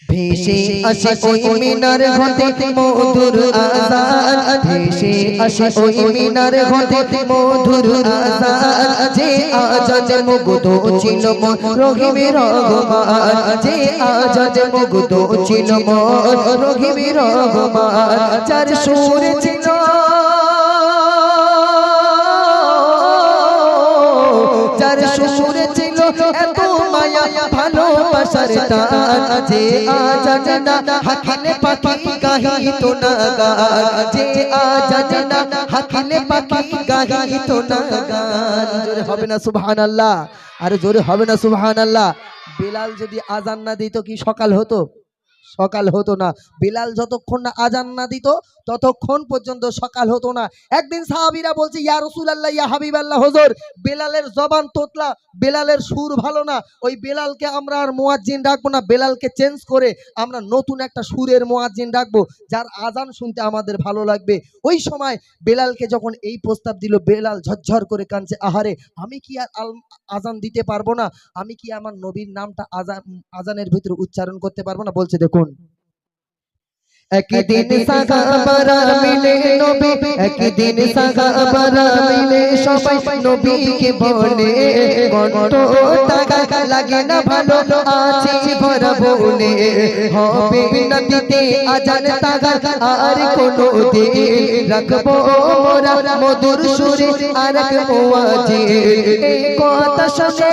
ভেসে আসে ওই মিনার হতে মধুর আযান, ভেসে আসে ওই মিনার হতে মধুর আযান, যে আজাদ মুগ্ধ ছিল মন রহিমের রহমান, যে আজাদ মুগ্ধ ছিল মন রহিমের রহমান, যার সুর ছিল যার সুর ছিল এত মায়া ভালোবাসার টান, যে আজাদ না হাকিলে পাখি গাহিত না গান, যে আজাদ না হাকিলে পাখি গাহিত না গান। জোরে হবে না সুবহানাল্লাহ? আরে জোরে হবে না সুবহানাল্লাহ? বিলাল যদি আজান না দিত কি সকাল হতো? সকাল হতো না। বিলাল যতক্ষণ না আজান না দিত ততক্ষণ পর্যন্ত সকাল হতো না। একদিন সাহাবীরা বলছে, ইয়া রাসূলুল্লাহ, ইয়া হাবিবাল্লাহ, হুজুর বেলালের জবান তোতলা, বেলালের সুর ভালো না, ওই বেলালকে আমরা আর মুয়াজ্জিন রাখবো না, বেলালকে চেঞ্জ করে আমরা নতুন একটা সুরের মুয়াজ্জিন রাখবো যার আজান শুনতে আমাদের ভালো লাগবে। ওই সময় বেলালকে যখন এই প্রস্তাব দিল, বেলাল ঝরঝর করে কাঁদছে, আহারে আমি কি আর আজান দিতে পারবো না? আমি কি আমার নবীর নামটা আজানের ভিতরে উচ্চারণ করতে পারবো না? বলছে দেখুন, একদিন সাহাবারা মিলে নবী, একদিন সাহাবারা মিলে সবাই নবীকে বলে, কণ্ঠ তাগা লাগে না ভালো আছে ভরা বলে, হবে না দিতে আজান তাগা আর কোনো দিন, রাখবো মোরা মধুর সুরে আর রাখবো আজি। এই কথা শুনে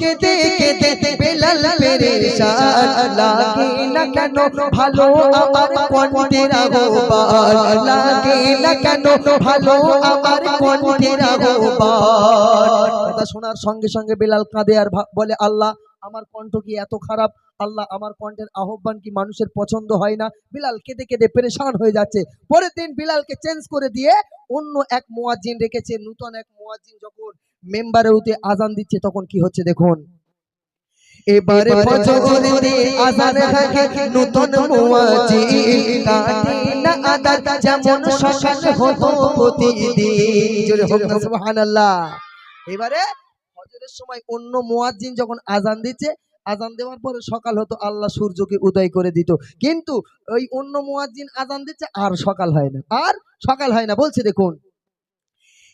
কেঁদে কেঁদে বেলাল পেরেশান, লাগে না কেন ভালো আমার কণ্ঠের আহ্বান, লাগে না কেন ভালো আমার কণ্ঠের আহ্বান। কথা শোনার সঙ্গে সঙ্গে বেলাল কাঁদে আর বলে, আল্লাহ আমার কণ্ঠ কি এত খারাপ? আল্লাহ আমার কণ্ঠের আহ্বান কি মানুষের পছন্দ হয় না? বিলাল কেঁদে কেঁদে পেরেশান হয়ে যাচ্ছে। পরের দিন বিলালকে চেঞ্জ করে দিয়ে অন্য এক মুয়াজ্জিন রেখেছে। নতুন এক মুয়াজ্জিন যখন মেম্বারে উঠে আজান দিচ্ছে তখন কি হচ্ছে দেখুন, এবারে ফজরেতে আজান থাকে নতুন মুয়াজ্জিন, কাটে না আদান যেমন সকাল হতো প্রতিদিন। জোরে হোক না সুবহানাল্লাহ? এবারে ফজরের সময় অন্য মুয়াজ্জিন যখন আজান দিচ্ছে, আজান দেওয়ার পরে সকাল হতো, আল্লাহ সূর্যকে উদয় করে দিত, কিন্তু ওই অন্য মুয়াজ্জিন আজান দিচ্ছে আর সকাল হয় না, আর সকাল হয় না। বলছে দেখুন,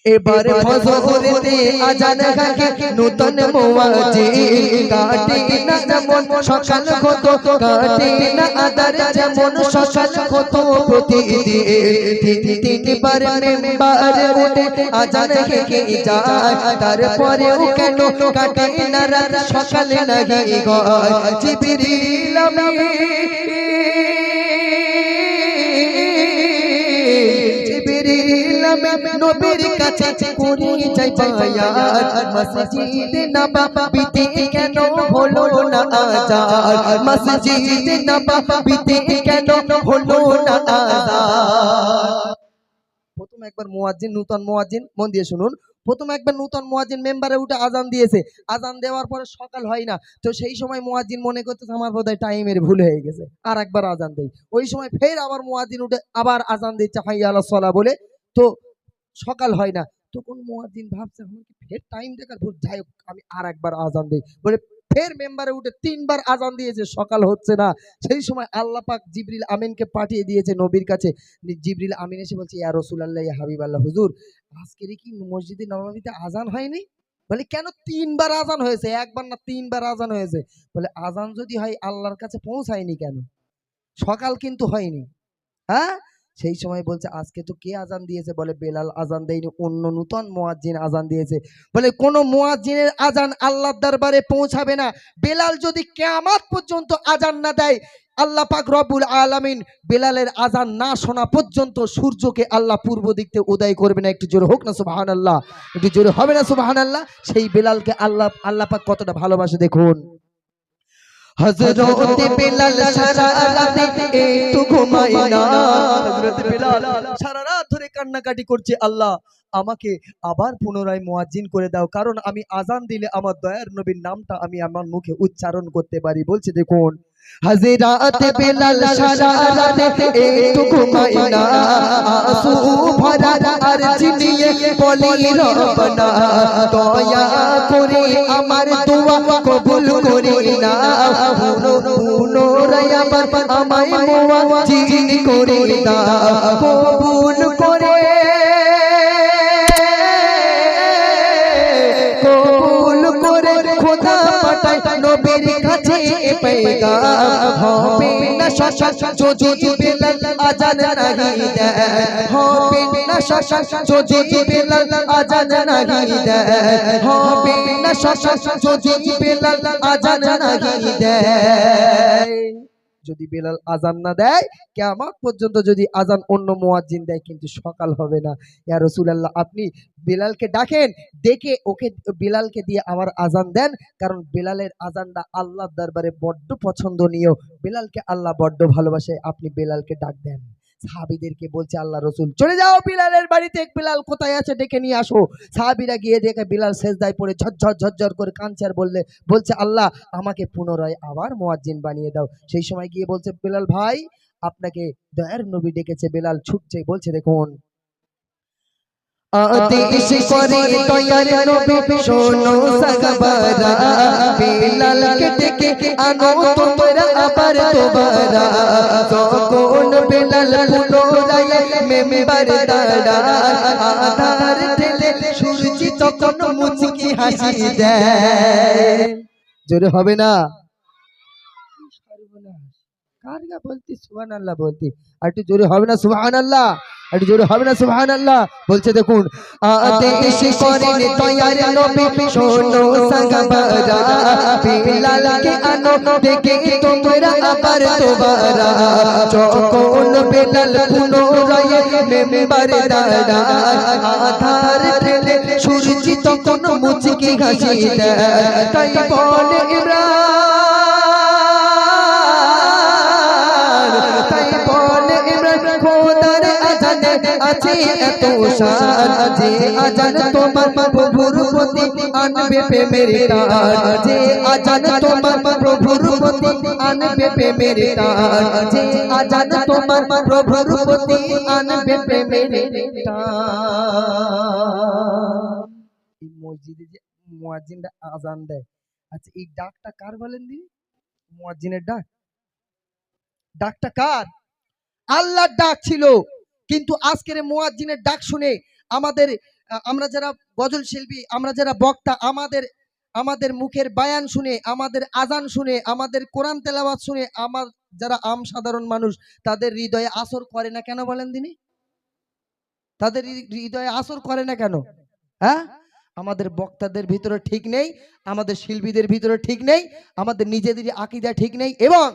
এবারে ফজরেতে আজান থাকে নতুন মুয়াজ্জিন, কাটে না যেমন সকাল হতো, কাটে না আদার যেমন সকাল হতো প্রতিদিন, তিনবার মেম্বারে উঠে আজান থেকে যায়, তারপরেও কেন কাটে না রাত সকাল নাহি হয়। জিবরিল নবীর কাছে করে যাই বায়াত, মসজিদে নববীতে কেন হলো না আযান, মসজিদে নববীতে কেন হলো না আযান। প্রথম একবার মুয়াজ্জিন, নতুন মুয়াজ্জিন, মন দিয়ে শুনুন, প্রথম একবার নতুন মুয়াজ্জিন মেম্বারে উঠে আজান দিয়েছে, আজান দেওয়ার পরে সকাল হয় না, তো সেই সময় মুয়াজ্জিন মনে করতেছে আমার বোধহয় টাইমের ভুল হয়ে গেছে, আর একবার আজান দেই। ওই সময় ফের আবার মুয়াজ্জিন উঠে আবার আজান দিচ্ছে হাইয়া আলাস সালাহ বলে, তো সকাল হয় না। তখন মুয়াজ্জিন ভাবছে আমার কি ফের টাইম দেখার ভুল, যাই হোক আমি আর একবার আজান দেই বলে ফের মেম্বারে উঠে তিনবার আজান দিয়েছে, সকাল হচ্ছে না। সেই সময় আল্লাহ পাক জিবরিল আমিনকে পাঠিয়ে দিয়েছে নবীর কাছে। জিবরিল আমিন এসে বলছে, ইয়া রাসূলুল্লাহ, ইয়া হাবিবাল্লাহ, হুজুর আজকের কি মসজিদে নববীতে আজান হয়নি? বলে কেন? তিনবার আজান হয়েছে, একবার না তিনবার আজান হয়েছে। বলে আজান যদি হয় আল্লাহর কাছে পৌঁছায়নি কেন? সকাল কিন্তু হয়নি। হ্যাঁ, সেই সময় বলছে আজকে তো কে আজান দিয়েছে? বলে বেলাল আজান দেয়নি, অন্য নতুন মুয়াজ্জিন আজান দিয়েছে। বলে কোন মুয়াজ্জিনের আজান আল্লাহর দরবারে পৌঁছাবে না। বেলাল যদি কিয়ামত পর্যন্ত আজান না দেয়, আল্লাহ পাক রব্বুল আলামিন বেলালের আজান না শোনা পর্যন্ত সূর্যকে আল্লাহ পূর্ব দিক থেকে উদয় করবে না। একটু জোরে হোক না সুবহানাল্লাহ? একটু জোরে হবে না সুবহানাল্লাহ? সেই বেলালকে আল্লাহ পাক কতটা ভালোবাসে দেখুন। হযরত বেলাল সারা রাতে একটু ঘুমায় না, হযরত বেলাল সারা রাত ধরে কান্নাকাটি করছে, আল্লাহ আমাকে আবার পুনরায় মুয়াজ্জিন করে দাও, কারণ আমি আজান দিলে আমার দয়ার নবীর নামটা আমি আমার মুখে উচ্চারণ করতে পারি। বলছে দেখুন, হযরত বেলাল সারা রাতে একটু ঘুমায় না, আসু ভরা আরজি নিয়ে বলি রব্বানা, দয়া করে আমার দোয়া কবুল করে নাও পুনরায় আবার আমায় মুয়াজ্জিন করে দাও কবুল করে খোদা পাঠায় নবীর কাছে পেগাম হবে না শাসন যদি বেলাল আজান নাহি দেয় হবে না শাসন যদি বেলাল আজান নাহি দেয় হবে না শাসন যদি বেলাল আজান নাহি দেয় যদি বেলাল আজান না দেয় কিয়ামত পর্যন্ত যদি আজান অন্য মুয়াজ্জিন দেয় কিন্তু সকাল হবে না ইয়া রাসূলুল্লাহ আপনি বেলালকে ডাকেন ডেকে ওকে বেলালকে দিয়ে আবার আজান দেন কারণ বেলালের আজানটা আল্লাহর দরবারে বড্ড পছন্দনীয় বেলালকে আল্লাহ বড্ড ভালোবাসে আপনি বেলালকে ডাক দেন সাহাবীদেরকে বলছে আল্লাহ রাসূল চলে যাও বিলালের বাড়িতে বেলাল কোথায় আছে ডেকে নিয়ে আসো সাহাবীরা গিয়ে দেখে বিলাল সেজদায় পড়ে ঝরঝর ঝরঝর করে কাঁদছে আর বলছে আল্লাহ আমাকে পুনরায় আবার মুয়াজ্জিন বানিয়ে দাও সেই সময় গিয়ে বলছে বেলাল ভাই আপনাকে দয়ার নবী ডেকেছে বেলাল ছুটছে বলছে দেখুন আদেশ করে দয়ার নবী শোনো সাহাবারা বেলালকে ডেকে আনো তোমরা আবার তোবারা তখন বেলাল পুনরায় মেম্বার দাঁড়ায় আধার ঠেলে সূর্য তখন মুচকি হাসি দেয় জোরে হবে না কার গা বলতি সুবহানাল্লাহ বলতি আর একটু জোরে হবে না সুবহানাল্লাহ একটু জোরে হবে না সুবহানাল্লাহ বলছে দেখুন আদেশ করেন দয়ার নবী শোনো সাহাবারা বেলালকে আনো ডেকে তোমরা আবার তোবারা যখন বেলাল পুনরায় মেম্বারে দাঁড়ায় আধার ঠেলে সূর্য তখন মুচকি হাসি দেয় তাই বলে খোদার আজানে আছে এত শান যে আজান তোমার প্রভুর প্রতি আনবে প্রেমের টান যে আজান তোমার প্রভুর প্রতি আনবে প্রেমের টান যে আজান তোমার প্রভুর প্রতি আনবে প্রেমের টান এই মসজিদে যে মুয়াজ্জিনরা আজান দেয় আচ্ছা এই ডাকটা কার বলেন দিদি মুয়াজ্জিনের ডাকটা কার আল্লাহর ডাক ছিল কিন্তু আজকের মুয়াজ্জিনের ডাক শুনে আমরা যারা গজল শিল্পী আমরা যারা বক্তা আমাদের মুখের বায়ান শুনে আমাদের আজান শুনে আমাদের কোরআন তেলাওয়াত শুনে যারা সাধারণ মানুষ তাদের হৃদয়ে আসর করে না কেন বলেন দিনি তাদের হৃদয়ে আসর করে না কেন হ্যাঁ আমাদের বক্তাদের ভিতরে ঠিক নেই আমাদের শিল্পীদের ভিতরে ঠিক নেই আমাদের নিজেদের আকীদা ঠিক নেই এবং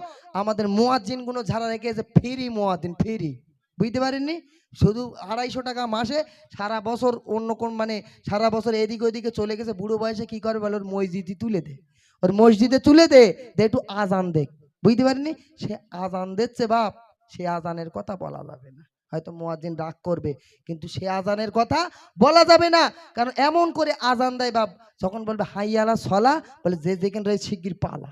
আমাদের মুয়াজ্জিনগুলো যারা রেখেছে ফ্রি মুয়াজ্জিন ফ্রি বুঝতে পারেননি শুধু 250 টাকা মাসে সারা বছর অন্য কোন মানে সারা বছর এদিকে ওদিকে চলে গেছে বুড়ো বয়সে কি করে বলে ওর মসজিদে তুলে দে একটু আজান দেখ বুঝতে পারেননি সে আজান দিচ্ছে বাপ সে আজানের কথা বলা যাবে না হয়তো মুয়াজ্জিন রাগ করবে কিন্তু সে আজানের কথা বলা যাবে না কারণ এমন করে আজান দেয় বাপ যখন বলবে হাইয়া আলা সলা বলে যে যেখানে রয়েছে শিগগির পালা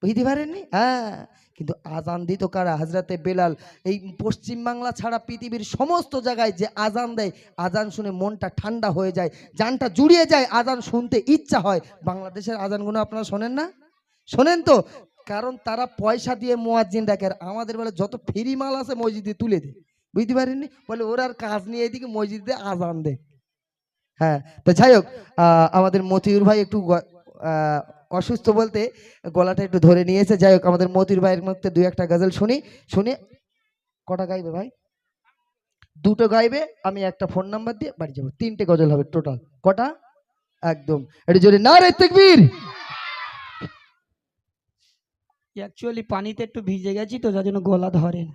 বুঝতে পারেননি হ্যাঁ কিন্তু আজান দিত কারা হযরতে বেলাল এই পশ্চিম বাংলা ছাড়া পৃথিবীর সমস্ত জায়গায় যে আজান দেয় আজান শুনে মনটা ঠান্ডা হয়ে যায় জানটা জুড়িয়ে যায় আজান শুনতে ইচ্ছা হয় বাংলাদেশের আজানগুলো আপনারা শোনেন না শোনেন তো কারণ তারা পয়সা দিয়ে মুয়াজ্জিন ডাকে আর আমাদের বলে যত ফ্রি মাল আছে মসজিদে তুলে দে বুঝতে পারেননি বলে ওর আর কাজ নিয়ে এদিকে মসজিদে আজান দে হ্যাঁ তো যাই হোক আমাদের মতিউর ভাই একটু অসুস্থ বলতে গলাটা একটু ধরে নিয়েছে যাই হোক আমাদের মতিউর ভাইয়ের মধ্যে 2-1টা গজল শুনে কটা গাইবে ভাই 2টো গাইবে আমি একটা ফোন নাম্বার দিয়ে বাড়ি যাবো 3টে গজল হবে টোটাল কটা একদম একটু জোরে নারে তাকবীর অ্যাকচুয়ালি পানিতে একটু ভিজে গেছি তো যার জন্য গলা ধরে না